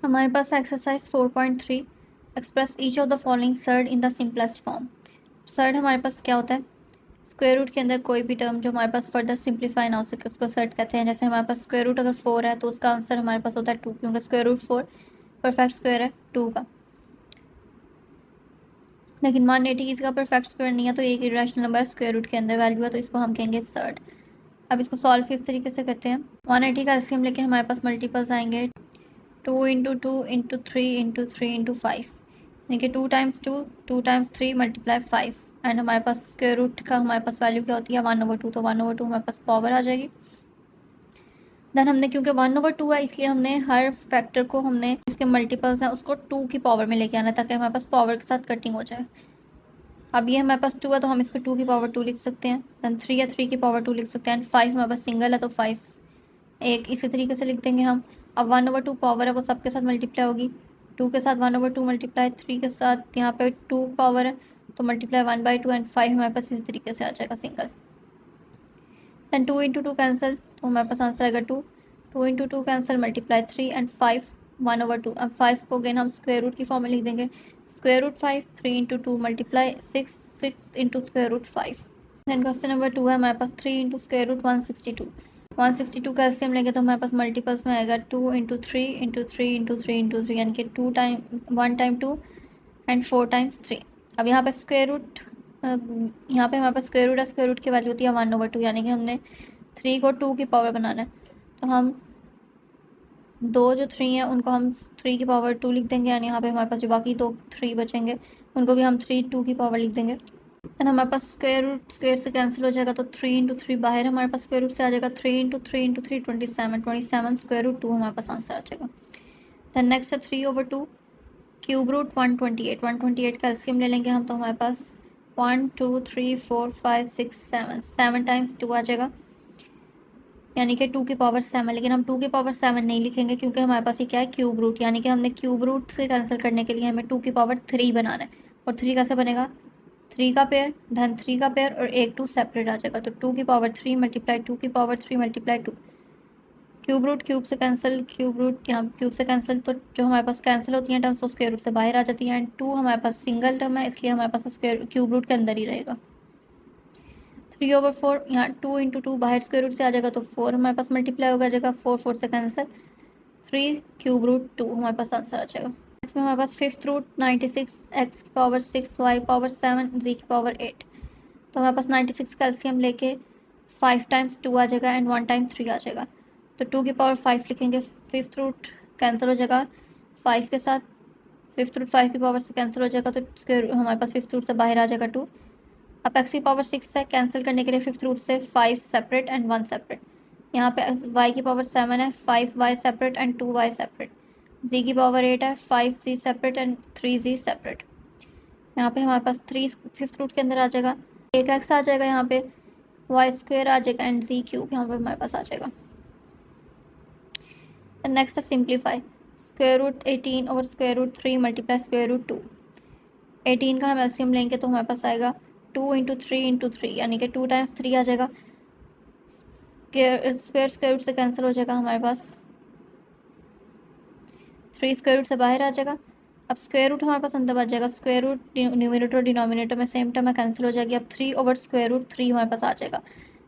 हमारे पास exercise 4.3 express each of the following surd in the simplest form. Surd हमारे पास क्या होता है? स्क्वायर रूट के अंदर कोई भी टर्म जो हमारे पास फर्दर सिंप्लीफाई ना हो सके उसको सर्ड कहते हैं। जैसे हमारे पास स्क्वायर रूट अगर 4 है तो उसका आंसर हमारे पास होता है 2, क्योंकि स्क्वायर रूट 4 परफेक्ट स्क्वायर है 2 का। लेकिन 180 किसी का परफेक्ट स्क्वायर नहीं है, तो एक इरेशनल नंबर स्क्वायर रूट के अंदर वैल्यू है, तो इसको हम कहेंगे सर्ड। अब इसको सॉल्व किस तरीके से करते हैं? 180 का एलसीएम लेके हमारे पास मल्टीपल्स आएंगे 2 इंटू 2 इंटू 3 इंटू 3 इंटू 5, यानी कि 2 टाइम्स 2 2 टाइम्स 3 मल्टीप्लाई 5। एंड हमारे पास स्क्वायर रूट का हमारे पास वैल्यू क्या होती है? 1/2, तो 1/2 हमारे पास पावर आ जाएगी। देन हमने क्योंकि 1/2 है इसलिए हमने हर फैक्टर को हमने इसके मल्टीपल्स हैं उसको 2 की पावर में लेके आना है, ताकि हमारे पास पावर के साथ कटिंग हो जाए। अब ये हमारे पास 2 है तो हम इसको 2 की पावर 2 लिख सकते हैं। देन 3 है 3 की पावर 2 लिख सकते हैं। एंड 5 हमारे पास सिंगल है तो 5 एक इसी तरीके से लिख देंगे हम। अब 1/2 पावर है वो सबके साथ मल्टीप्लाई होगी। 2 के साथ 1/2 मल्टीप्लाई 3 के साथ यहाँ पे 2 पावर है तो मल्टीप्लाई 1/2 एंड 5 हमारे पास इस तरीके से आ जाएगा सिंगल। देन 2 इंटू 2 कैंसिल तो हमारे पास आंसर आएगा 2। 2 इंटू 2 कैंसिल मल्टीप्लाई 3 एंड 5 1/2। अब 5 को अगेन हम स्क्वायर रूट की फॉर्म में लिख देंगे। Square root 5 3 into 2 multiply 6 6 into square root 5। Then question number 2 है हमारे पास 3 इंटू स्क्वायर रूट 162। 162 का एलसीएम लेंगे तो हमारे पास मल्टीपल्स में आएगा 2 इंटू 3 इंटू 3 इंटू 3 इंटू 3, यानी कि 2 टाइम 1 टाइम 2 एंड 4 टाइम्स 3। अब यहाँ पे स्क्वायर रूट यहाँ पे हमारे पास स्क्वायर रूट है, स्क्वायर रूट की वैल्यू होती है 1/2, यानी कि हमने 3 को 2 की पावर बनाना है। तो हम दो जो 3 है उनको हम 3 की पावर 2 लिख देंगे, यानी यहाँ पे हमारे पास जो बाकी दो 3 बचेंगे उनको भी हम 3 2 की पावर लिख देंगे। देन हमारे पास स्क्वायर रूट स्क्वायर से कैंसिल हो जाएगा तो 3 इंटू 3 बाहर हमारे पास स्क्वायर रूट से आ जाएगा। 3 इंटू 3 इंटू 3 27 स्क्वायर रूट 2 हमारे पास आंसर आ जाएगा। देन नेक्स्ट है 3/2 क्यूब रूट 128 का एलसीएम ले लेंगे हम तो हमारे पास 1 2 3 4 5 6 7 7 टाइम्स 2 आ जाएगा, यानी कि 2 की पावर 7। लेकिन हम 2 की पावर 7 नहीं लिखेंगे क्योंकि हमारे पास ये क्या है क्यूब रूट, यानी कि हमने क्यूब रूट से कैंसिल करने के लिए हमें 2 की पावर 3 बनाना है। और 3 कैसे बनेगा? 3 का पेयर धन 3 का पेयर और एक 2 सेपरेट आ जाएगा, तो 2 की पावर 3 मल्टीप्लाई 2 की power 3 multiply 2। Cube root cube से कैंसिल, क्यूब रूट यहाँ क्यूब से कैंसिल, तो जो हमारे पास कैंसिल होती हैं टर्म्स वो स्क्वायर रूट से बाहर आ जाती हैं। एंड 2 हमारे पास सिंगल टर्म है इसलिए हमारे पास स्क्वायर क्यूब रूट के अंदर ही रहेगा। 3/4 यहाँ 2 इंटू 2 बाहर स्क्वायर रूट से आ जाएगा तो 4 हमारे पास मल्टीप्लाई होगा जाएगा। 4 4 से कैंसिल 3 क्यूब रूट 2 हमारे पास आंसर आ जाएगा। इसमें हमारे पास फिफ्थ रूट 96 एक्स की पावर 6 वाई पावर 7 जी की पावर 8। तो हमारे पास 96 का एलसीएम लेके 5 टाइम्स 2 आ जाएगा एंड 1 टाइम 3 आ जाएगा, तो 2 की पावर 5 लिखेंगे। फिफ्थ रूट कैंसिल हो जाएगा 5 के साथ, फिफ्थ रूट 5 की पावर से कैंसिल हो जाएगा तो स्क्वायर हमारे पास फिफ्थ रूट से बाहर आ जाएगा 2। अब एक्स की पावर 6 है, कैंसिल करने के लिए फिफ्थ रूट से 5 सेपरेट एंड 1 सेपरेट। यहाँ पे वाई की पावर 7 है, 5 Y separate and 2 Y separate. G की पावर 8 है, 5 G separate and 3 G separate. यहाँ पे हमारे पास 3 फिफ्थ रूट के अंदर आ जाएगा, एक एक्स आ जाएगा, यहाँ पे वाई स्क्वायर आ जाएगा एंड जी क्यूब यहाँ पे हमारे पास आ जाएगा। नेक्स्ट है सिंप्लीफाई। स्क्वायर रूट 18 और square root 3 multiply square root 2। 18 का हम एलसीएम लेंगे तो हमारे पास आएगा 2 इंटू 3 इंटू 3, यानी कि 2 टाइम्स 3 आ जाएगा। स्क्वायर रूट से कैंसिल हो जाएगा हमारे पास, 3 स्क्वायर रूट से बाहर आ जाएगा। अब स्क्वायर रूट हमारे पास अंदर बच जाएगा, स्क्वायर रूट न्यूमरेटर और डिनोमिनेटर में सेम टर्म है कैंसिल हो जाएगी। अब 3 ओवर स्क्वायर रूट 3 हमारे पास आ जाएगा।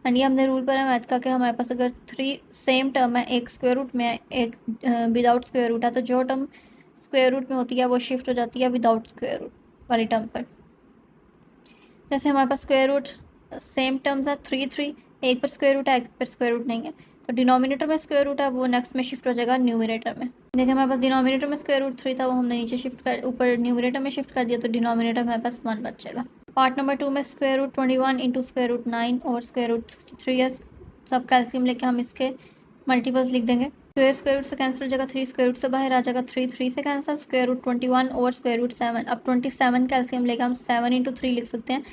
एंड ये हमने रूल पर है मैथ का कि हमारे पास अगर 3 सेम टर्म है, एक स्क्वायर रूट में है एक विदाउट स्क्वायर रूट है, तो जो टर्म स्क्वायर रूट में होती है वो शिफ्ट हो जाती है विदाउट स्क्वायर रूट वाली टर्म पर। जैसे हमारे पास स्क्वायर रूट सेम टर्म्स है 3 3, एक पर स्क्वायर रूट है एक पर स्क्वायर रूट नहीं है, तो डिनोमिनेटर में स्क्वायर रूट है वो नेक्स्ट में शिफ्ट हो जाएगा न्यूमरेटर में। देखिए हमारे पास डिनोमिनेटर में स्क्वायर रूट 3 था वो हमने नीचे शिफ्ट कर ऊपर न्यूमरेटर में शिफ्ट कर दिया, तो डिनोमिनेटर हमारे पास 1 बच जाएगा। पार्ट नंबर 2 में square root 21 into square root 9 और स्क्वायर रूट 63 है। सब कैल्शियम लेके हम इसके मल्टीपल्स लिख देंगे। स्क्वायर रूट से कैंसिल हो जाएगा, 3 स्क्वायर रूट से बाहर आ जाएगा, 3 3 से कैंसिल, स्क्वायर रूट 21 और स्क्वायर रूट 7। अब 27 कैल्शियम लेके हम 7 इंटू 3 लिख सकते हैं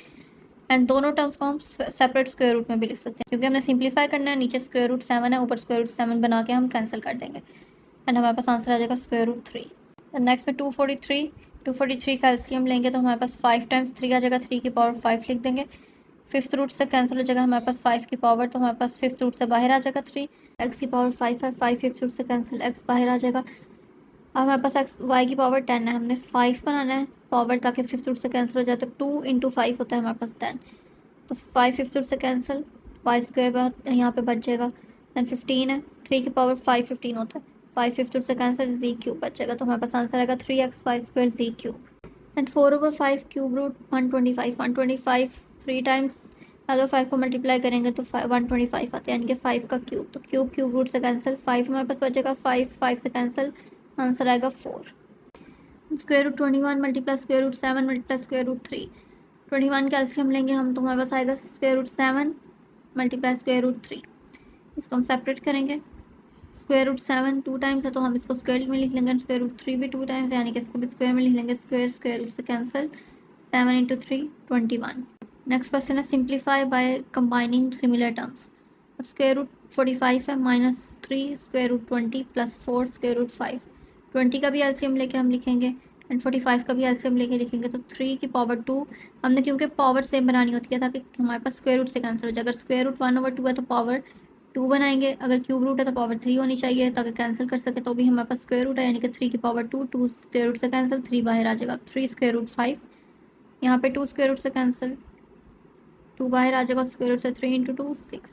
एंड दोनों टर्म्स को हम सेपरेट स्क्वायर रूट में भी लिख सकते हैं, क्योंकि हमने सिंप्लीफाई करना है। नीचे स्क्वायर रूट 7 है, ऊपर स्क्वायर रूट 7 बना के हम कैंसिल कर देंगे एंड हमारे पास आंसर आ जाएगा स्क्वायर रूट 3। नेक्स्ट में 243 कैल्शियम लेंगे तो हमारे पास 5 टाइम्स 3 आ जाएगा, 3 की पावर 5 लिख देंगे। फिफ्थ रूट से कैंसिल हो जाएगा हमारे पास 5 की पावर, तो हमारे पास फिफ्थ रूट से बाहर आ जाएगा 3। एक्स की पावर 5 है, 5 फिफ्थ रूट से कैंसिल, एक्स बाहर आ जाएगा। अब हमारे पास एक्स वाई की पावर 10 है, हमने 5 बनाना है पावर ताकि फिफ्थ रूट से कैंसिल हो जाए, तो 2 इंटू 5 होता है हमारे पास 10, तो 5 फिफ्थ रूट से कैंसिल, वाई स्क्वायर यहाँ पे बच जाएगा, देन 15 है, 3 की पावर 5 15 होता है, 5 फिफ्थ रूट से कैंसिल, जी क्यूब बच जाएगा, तो हमारे पास आंसर आएगा 3x y square g cube. And 4/5 cube root 125, 125 3 times अगर 5 को मल्टीप्लाई करेंगे तो 125 आता है, यानी कि 5 का क्यूब, तो क्यूब क्यूब रूट से कैंसिल, 5 हमारे पास बचेगा, 5 5 से कैंसिल, आंसर आएगा 4। Square root 21 multiply square root 7 multiply square root 3, 21 calcium लेंगे हम तो हमारे पास आएगा square root 7 multiply square root 3, इसको हम सेपरेट करेंगे, स्क्वायर रूट 7 2 टाइम्स है तो हम इसको स्क्वायर में लिख लेंगे, स्क्वायर रूट 3 भी 2 टाइम्स है यानी कि इसको भी स्क्वायर में लिख लेंगे, स्क्वायर स्क्वायर रूट से कैंसिल, 7 इंटू 3 21। नेक्स्ट क्वेश्चन है simplify by combining similar terms. अब स्क्वायर रूट 45 है -3 स्क्वायर रूट 20 प्लस 4 स्क्वायर रूट 5, 20 का भी एलसीएम लेके हम लिखेंगे एंड 45 का भी एलसीएम लेके लिखेंगे, तो 3 की पावर 2 हमने क्योंकि पावर सेम बनानी होती है ताकि हमारे पास स्क्वायर रूट से कैंसिल हो जाए, अगर स्क्वायर रूट 1/2 है तो पावर 2 बनाएंगे, अगर क्यूब रूट है तो पावर 3 होनी चाहिए ताकि कैंसिल कर सके, तो भी हमारे पास स्क्वायर रूट है यानी कि 3 की पावर 2, 2 स्क्वायर रूट से कैंसिल, 3 बाहर आ जाएगा, 3 स्क्वायर रूट 5, यहाँ पे 2 स्क्वायर रूट से कैंसिल, 2 बाहर आ जाएगा, स्क्वायर रूट से 3 इंटू 2 6,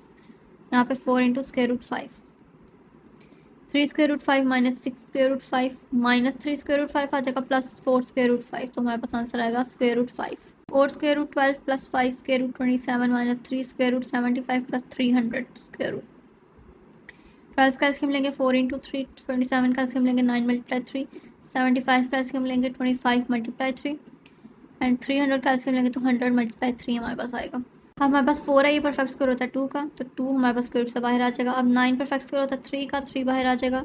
यहाँ पे 4 into square root 5, 3 square root 5 minus 6 square root 5 minus 3 square root 5 आ जाएगा प्लस 4 स्क्वायर रूट 5, तो हमारे पास आंसर आएगा स्क्वायर रूट 5, और square root 12 plus 5 square root 27 minus 3 square root 75 plus 300 square root, 12 का स्कीम लेंगे 4 इंटू 3, 27 का स्कीम लेंगे 9 मल्टीप्लाई 3, 75 का स्कीम लेंगे 25 मल्टीप्लाई 3 एंड 300 का स्कीम लेंगे तो 100 मल्टीप्लाई 3 हमारे पास आएगा। हमारे पास 4 है, ये परफेक्ट स्क्वायर होता है 2 का, तो 2 हमारे पास स्क्वायर रूट से बाहर आ जाएगा। अब 9 परफेक्ट स्क्वायर होता है 3 का, 3 बाहर आ जाएगा।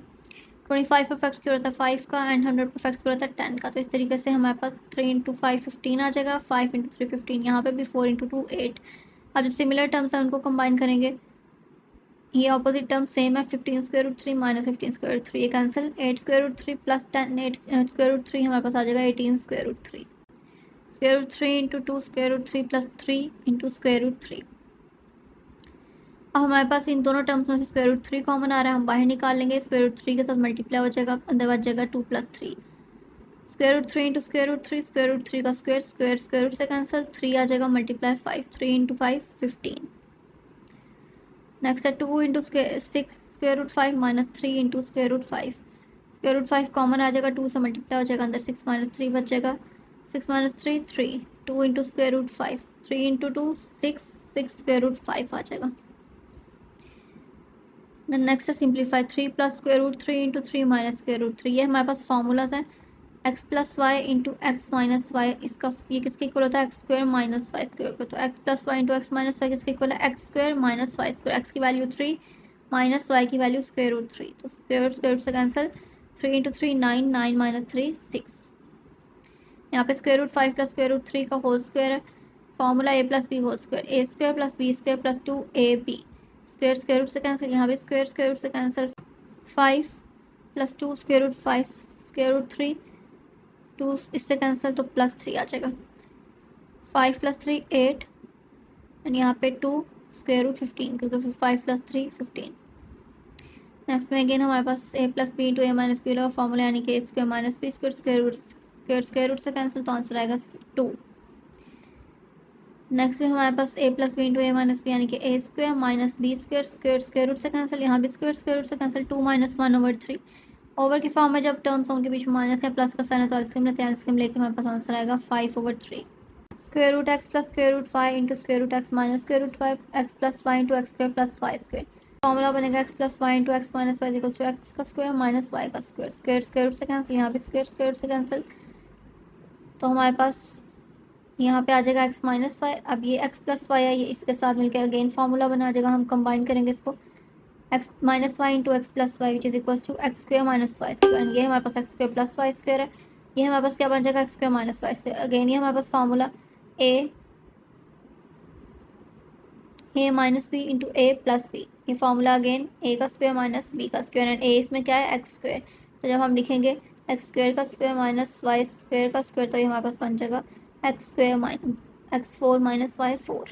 25 परफेक्ट स्क्वायर होता है 5 का एंड 100 परफेक्ट स्क्वायर होता है 10 का, तो इस तरीके से हमारे पास 3 इंटू 5 15 आ जाएगा, 5 इंटू 3 15, यहाँ पे भी 4 इंटू 2 8। अब जो सिमिलर टर्म्स हैं उनको कंबाइन करेंगे, ये ऑपोजिट टर्म सेम है, 15 square root 3 minus 15 square root 3 ये cancel, 8 square root 3 plus 10 8 square root 3 हमारे पास आ जाएगा 18 square root 3, square root 3 into 2 square root 3 plus 3 into square root 3। अब हमारे पास इन दोनों टर्म्स में से स्क्वायर रूट 3 कॉमन आ रहा है, हम बाहर निकाल लेंगे, स्क्वायर रूट 3 के साथ मल्टीप्लाई हो जाएगा, अंदर बच जाएगा 2 plus 3, square root 3 into square root 3, square root 3 का स्क्वायर, स्क्वायर स्क्वायर रूट से कैंसिल, 3 आ जाएगा मल्टीप्लाई 5, 3 इंटू 5 15। नेक्स्ट है 2 into square 6 square root 5 minus 3 into square root 5, square root 5 common आ जाएगा, 2 से मल्टीप्लाई हो जाएगा, अंदर 6 माइनस 3 बच जाएगा, 6 minus 3 3, 2 into square root 5, 3 into 2 6, 6 square root 5 आ जाएगा। देन नेक्स्ट है simplify, 3 plus square root 3 into 3 minus square root 3, ये हमारे पास फार्मूलाज हैं, x plus y into x minus y, इसका ये किसके इक्वल होता है x square minus Y square को, तो x plus y into x minus y किसके इक्वल है x square minus Y square, X की वैल्यू 3 माइनस वाई की वैल्यू स्क्वायर रूट 3, तो स्क्वायर स्क्वायर रूट से कैंसिल, 3 इंटू 3 9, 9 माइनस 3 6, यहाँ पे square root 5 plus square root 3 का whole square है, formula A plus B whole square, A square plus B square plus 2ab, square square root से cancel, यहाँ पे square square root से cancel, 5 plus 2 square root 5 square root 3, 2 इससे cancel तो plus 3 आ जाएगा, 5 प्लस 3 8 एंड यहाँ पे 2 स्क्वायर रूट 15 क्योंकि 5 प्लस 3 15। नेक्स्ट में अगेन हमारे पास A plus B into A minus B का फॉर्मूला यानी कि A square minus B square square root से कैंसिल तो आंसर आएगा 2। नेक्स्ट में हमारे पास A plus B into A minus B यानी कि A square minus B square square root से कैंसिल, यहाँ भी स्क्वायर रूट से कैंसिल, 2 माइनस 1/3, ओवर की फॉर्म में जब टर्म्स उनके बीच में माइनस या प्लस का साइन है तो एलसीएम लेते हैं, एलसीएम लेके हमारे पास आंसर आएगा 5/3, square root x plus square root 5 into square root x minus square root 5 x plus y into x square plus y square, formula बनेगा x plus y into x minus y equal to x का square minus y का square, square square root से cancel, यहाँ भी square square root से cancel, तो हमारे पास यहाँ पे आ जाएगा एक्स माइनस वाई। अब ये एक्स प्लस वाई है, ये इसके साथ मिलकर अगेन फार्मूला बना जाएगा, हम कंबाइन करेंगे इसको, x minus y into x plus y which is equal to x square minus Y square, ये हमारे पास x square plus y square है, ये हमारे पास क्या बन जाएगा x square minus Y square, again ये हमारे पास formula a minus b into a plus b, ये फार्मूला अगेन ए का स्क्वायर माइनस बी का स्क्वायर एंड ए इसमें क्या है एक्स स्क्वायर, तो जब हम लिखेंगे एक्स स्क्वायर का स्क्वायर माइनस वाई स्क्वायर का स्क्वायर तो ये हमारे पास बन जाएगा x square minus x 4 minus y 4।